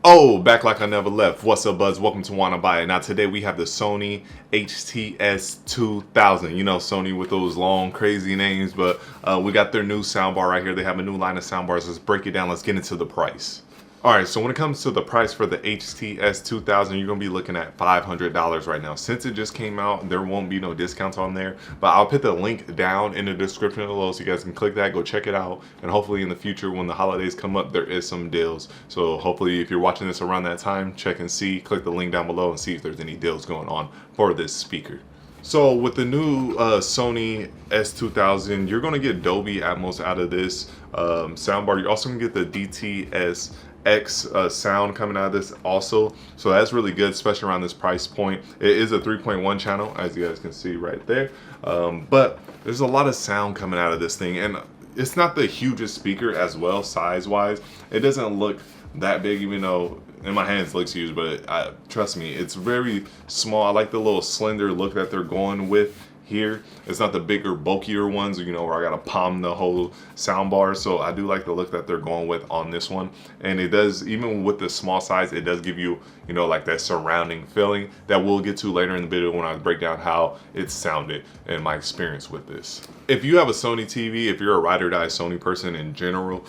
Oh, back like I never left. What's up, buds? Welcome to Wanna Buy It. Now today we have the Sony HT-S2000. You know, Sony with those long, crazy names, but we got their new soundbar right here. They have a new line of soundbars. Let's break it down. Let's get into the price. Alright, so when it comes to the price for the HT-S2000, you're going to be looking at $500 right now. Since it just came out, there won't be no discounts on there, but I'll put the link down in the description below so you guys can click that, go check it out, and hopefully in the future when the holidays come up, there is some deals. So hopefully if you're watching this around that time, check and see, click the link down below and see if there's any deals going on for this speaker. So with the new Sony S2000, you're going to get Dolby Atmos out of this soundbar. You're also going to get the DTS X sound coming out of this also, so that's really good, especially around this price point. It is a 3.1 channel, as you guys can see right there, but there's a lot of sound coming out of this thing, and it's not the hugest speaker as well, size wise. It doesn't look that big, even though in my hands it looks huge, but trust me, it's very small. I like the little slender look that they're going with here. It's not the bigger, bulkier ones, you know, where I gotta palm the whole soundbar. So I do like the look that they're going with on this one, and it does, even with the small size, it does give you, you know, like that surrounding feeling that we'll get to later in the video when I break down how it sounded and my experience with this. If you have a Sony TV, if you're a ride or die Sony person in general,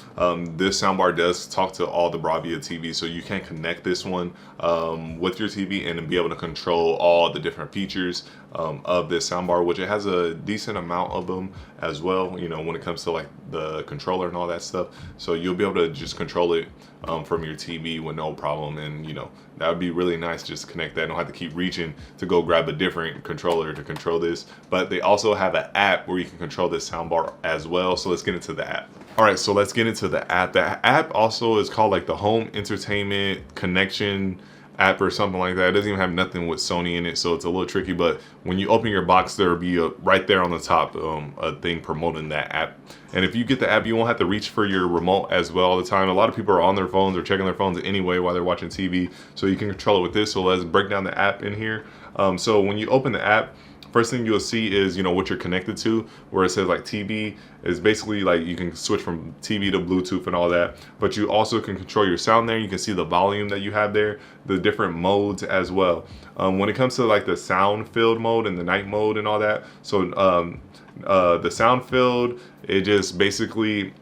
this soundbar does talk to all the Bravia TVs, so you can connect this one with your TV and be able to control all the different features of this soundbar, which it has a decent amount of them as well, you know, when it comes to like the controller and all that stuff. So you'll be able to just control it from your TV with no problem, and you know, that would be really nice, just to connect that. Don't have to keep reaching to go grab a different controller to control this. But they also have an app where you can control this soundbar as well, so let's get into the app. All right, so let's get into the app. The app also is called like the Home Entertainment Connection app or something like that. It doesn't even have nothing with Sony in it, so it's a little tricky. But when you open your box, there'll be right there on the top a thing promoting that app. And if you get the app, you won't have to reach for your remote as well all the time. A lot of people are on their phones or checking their phones anyway while they're watching TV, so you can control it with this. So let's break down the app in here. So when you open the app, first thing you'll see is, you know, what you're connected to, where it says like TV is basically like you can switch from TV to Bluetooth and all that, but you also can control your sound there. You can see the volume that you have there, the different modes as well. When it comes to like the sound filled mode and the night mode and all that, so the sound filled, it just basically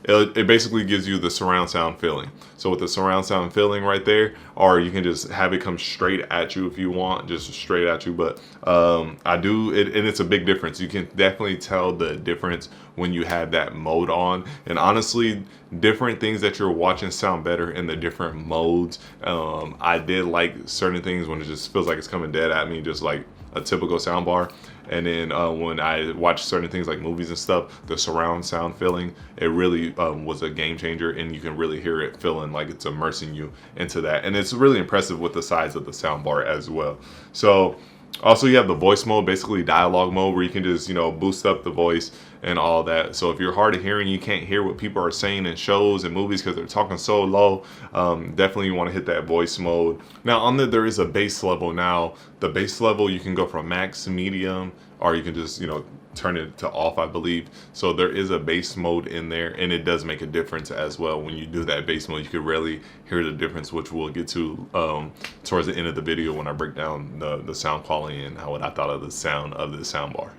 it basically gives you the surround sound feeling. So with the surround sound feeling right there, or you can just have it come straight at you if you want, just straight at you. But I do it, and it's a big difference. You can definitely tell the difference when you have that mode on. And honestly, different things that you're watching sound better in the different modes. I did like certain things when it just feels like it's coming dead at me, just like a typical soundbar. And then when I watch certain things like movies and stuff, the surround sound feeling, it really was a game changer, and you can really hear it feeling like it's immersing you into that. And it's really impressive with the size of the soundbar as well. So also you have the voice mode, basically dialogue mode, where you can just, you know, boost up the voice and all that. So if you're hard of hearing, you can't hear what people are saying in shows and movies because they're talking so low, definitely you want to hit that voice mode. Now on there is a bass level. Now the bass level, you can go from max, medium, or you can just, you know, turn it to off, I believe. So there is a bass mode in there, and it does make a difference as well. When you do that bass mode, you can really hear the difference, which we'll get to towards the end of the video when I break down the sound quality and what I thought of the sound of the soundbar.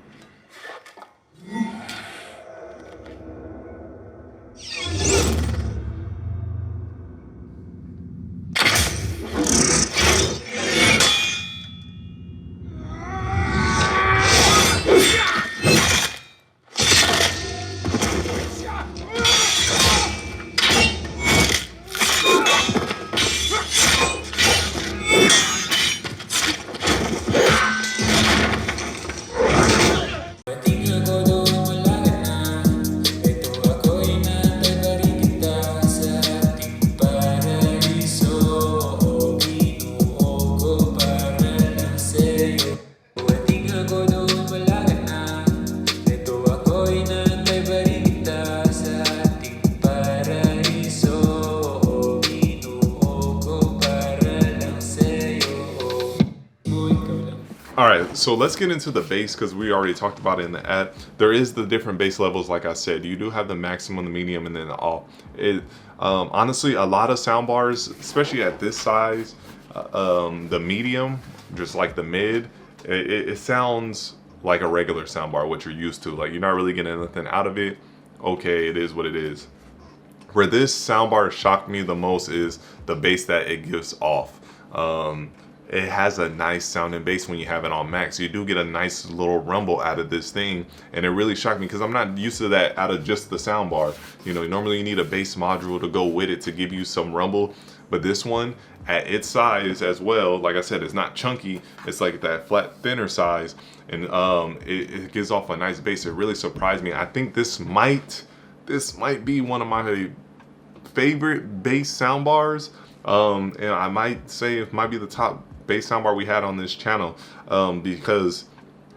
Alright, so let's get into the bass, because we already talked about it in the ad. There is the different bass levels, like I said. You do have the maximum, the medium, and then the all. Honestly, a lot of soundbars, especially at this size, the medium, just like the mid, it sounds like a regular soundbar, what you're used to. Like, you're not really getting anything out of it. Okay, it is what it is. Where this soundbar shocked me the most is the bass that it gives off. It has a nice sounding bass when you have it on max. You do get a nice little rumble out of this thing, and it really shocked me because I'm not used to that out of just the soundbar. You know, normally you need a bass module to go with it to give you some rumble, but this one, at its size as well, like I said, it's not chunky. It's like that flat, thinner size, and it gives off a nice bass. It really surprised me. I think this might be one of my favorite bass soundbars. And I might say it might be the top bass soundbar we had on this channel, because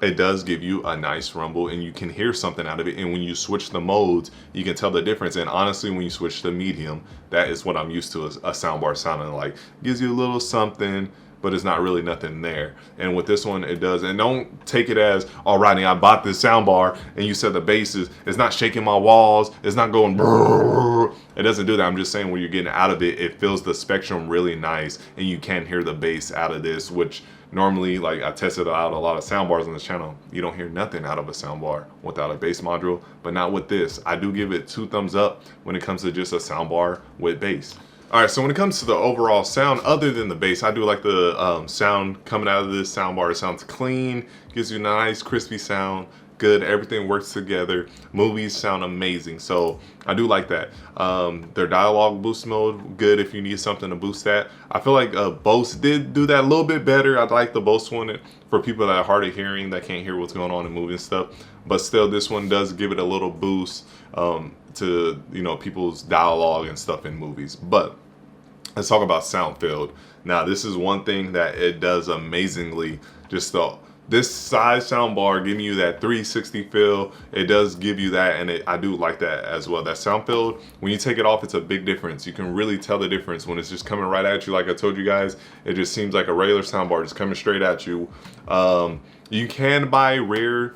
it does give you a nice rumble and you can hear something out of it. And when you switch the modes, you can tell the difference. And honestly, when you switch to medium, that is what I'm used to, a soundbar sounding like. Gives you a little something, but it's not really nothing there. And with this one, it does. And don't take it as, all right, I bought this soundbar and you said the bass it's not shaking my walls, it's not going brrr. It doesn't do that. I'm just saying when you're getting out of it, it feels the spectrum really nice and you can hear the bass out of this, which normally, like, I tested out a lot of soundbars on this channel. You don't hear nothing out of a soundbar without a bass module, but not with this. I do give it 2 thumbs up when it comes to just a soundbar with bass. All right, so when it comes to the overall sound, other than the bass, I do like the sound coming out of this soundbar. It sounds clean, gives you a nice crispy sound, good, everything works together. Movies sound amazing, so I do like that. Their dialogue boost mode, good if you need something to boost that. I feel like Bose did do that a little bit better. I like the Bose one for people that are hard of hearing, that can't hear what's going on in movies and stuff. But still, this one does give it a little boost to, you know, people's dialogue and stuff in movies. But let's talk about sound field. Now, this is one thing that it does amazingly. Just this size soundbar giving you that 360 feel, it does give you that, and I do like that as well. That sound field, when you take it off, it's a big difference. You can really tell the difference when it's just coming right at you. Like I told you guys, it just seems like a regular soundbar just coming straight at you. You can buy rear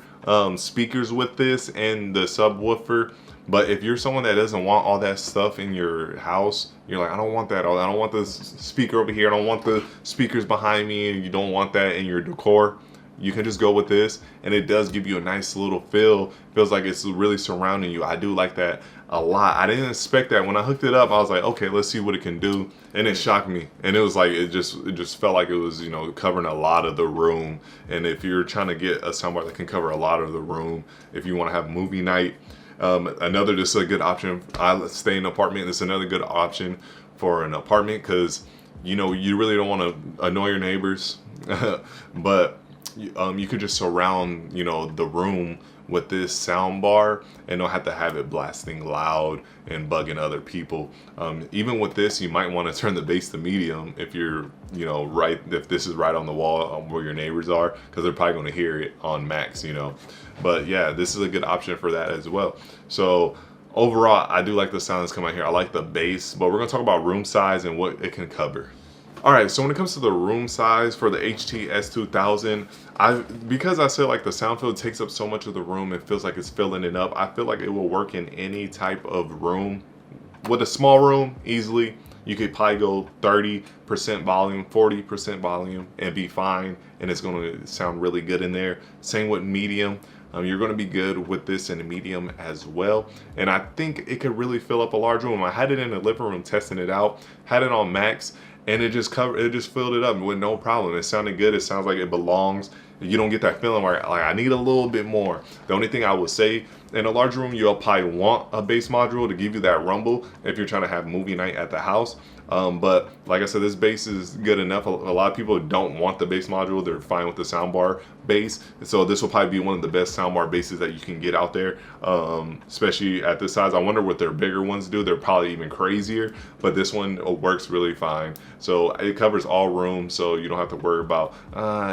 speakers with this and the subwoofer. But if you're someone that doesn't want all that stuff in your house, you're like, I don't want that. I don't want the speaker over here. I don't want the speakers behind me. And you don't want that in your decor. You can just go with this. And it does give you a nice little feel. Feels like it's really surrounding you. I do like that a lot. I didn't expect that. When I hooked it up, I was like, okay, let's see what it can do. And it shocked me. And it was like, it just felt like it was, you know, covering a lot of the room. And if you're trying to get a soundbar that can cover a lot of the room, if you want to have movie night, this is a good option. I stay in an apartment. It's another good option for an apartment because, you know, you really don't want to annoy your neighbors, but you could just surround, you know, the room with this sound bar and don't have to have it blasting loud and bugging other people. Even with this, you might want to turn the bass to medium if you're, you know, if this is right on the wall where your neighbors are, because they're probably going to hear it on max, you know. But yeah, this is a good option for that as well. So overall, I do like the sound that's coming out here. I like the bass, but we're going to talk about room size and what it can cover. All right, so when it comes to the room size for the HT-S2000, because I said like the sound field takes up so much of the room, it feels like it's filling it up. I feel like it will work in any type of room. With a small room, easily, you could probably go 30% volume, 40% volume, and be fine, and it's going to sound really good in there. Same with medium. You're going to be good with this in a medium as well. And I think it could really fill up a large room. I had it in the living room testing it out, had it on max, and it just filled it up with no problem. It sounded good. It sounds like it belongs. You don't get that feeling where like I need a little bit more. The only thing I would say, in a large room, you'll probably want a bass module to give you that rumble if you're trying to have movie night at the house. But like I said, this bass is good enough. A lot of people don't want the bass module. They're fine with the soundbar bass. So this will probably be one of the best soundbar basses that you can get out there, especially at this size. I wonder what their bigger ones do. They're probably even crazier, but this one works really fine. So it covers all rooms, so you don't have to worry about,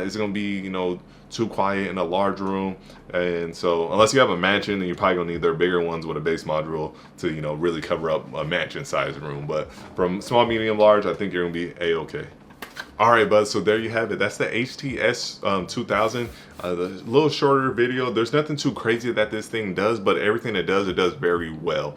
it's going to be, you know, too quiet in a large room. And so unless you have a mansion, then you're probably gonna need their bigger ones with a bass module to, you know, really cover up a mansion size room. But from small, medium, large, I think you're gonna be a-okay. All right, bud. So there you have it. That's the HT-S2000. The little shorter video. There's nothing too crazy that this thing does, but everything it does very well.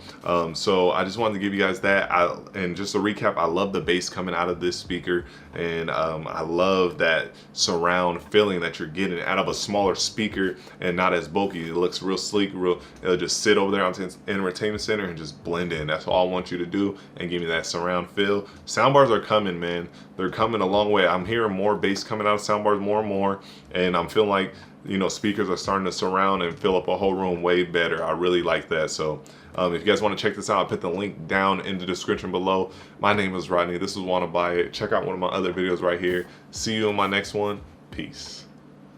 So I just wanted to give you guys that. And just a recap, I love the bass coming out of this speaker, and I love that surround feeling that you're getting out of a smaller speaker and not as bulky. It looks real sleek, it'll just sit over there on the entertainment center and just blend in. That's all I want you to do, and give me that surround feel. Soundbars are coming, man. They're coming a long way. I'm hearing more bass coming out of soundbars more and more, and I'm feeling like, you know, speakers are starting to surround and fill up a whole room way better. I really like that. So if you guys want to check this out, I'll put the link down in the description below. My name is Rodney. This is Wanna Buy It. Check out one of my other videos right here. See you in my next one. Peace.